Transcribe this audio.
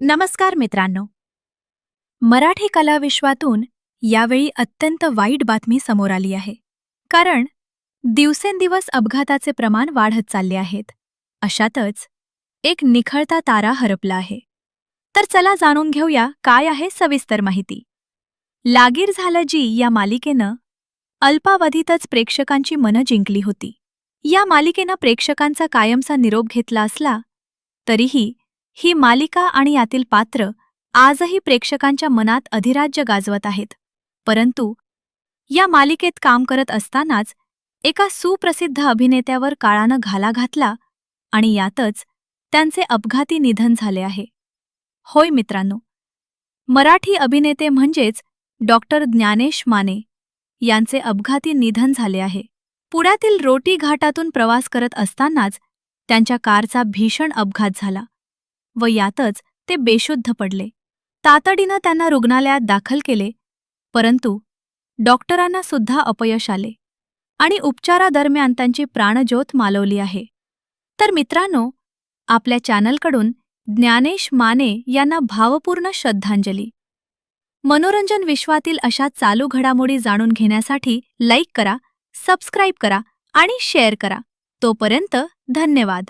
नमस्कार मित्रांनो. मराठी कलाविश्वातून यावेळी अत्यंत वाईट बातमी समोर आली आहे. कारण दिवसेंदिवस अपघाताचे प्रमाण वाढत चालले आहेत. अशातच एक निखळता तारा हरपला आहे. तर चला जाणून घेऊया काय आहे सविस्तर माहिती. लागीर झालं जी या मालिकेनं अल्पावधीतच प्रेक्षकांची मनं जिंकली होती. या मालिकेनं प्रेक्षकांचा कायमचा निरोप घेतला असला तरीही ही मालिका आणि यातील पात्र आजही प्रेक्षकांच्या मनात अधिराज्य गाजवत आहेत. परंतु या मालिकेत काम करत असतानाच एका सुप्रसिद्ध अभिनेत्यावर काळानं घाला घातला आणि यातच त्यांचे अपघाती निधन झाले आहे. होय मित्रांनो, मराठी अभिनेते म्हणजेच डॉक्टर ज्ञानेश माने यांचे अपघाती निधन झाले आहे. पुण्यातील रोटी घाटातून प्रवास करत असतानाच त्यांच्या कारचा भीषण अपघात झाला व यातच ते बेशुद्ध पडले. तातडीनं त्यांना रुग्णालयात दाखल केले, परंतु डॉक्टरांना सुद्धा अपयश आले आणि उपचारादरम्यान त्यांची प्राणज्योत मालवली आहे. तर मित्रांनो, आपल्या चॅनलकडून ज्ञानेश माने यांना भावपूर्ण श्रद्धांजली. मनोरंजन विश्वातील अशा चालू घडामोडी जाणून घेण्यासाठी लाईक करा, सबस्क्राईब करा आणि शेअर करा. तोपर्यंत धन्यवाद.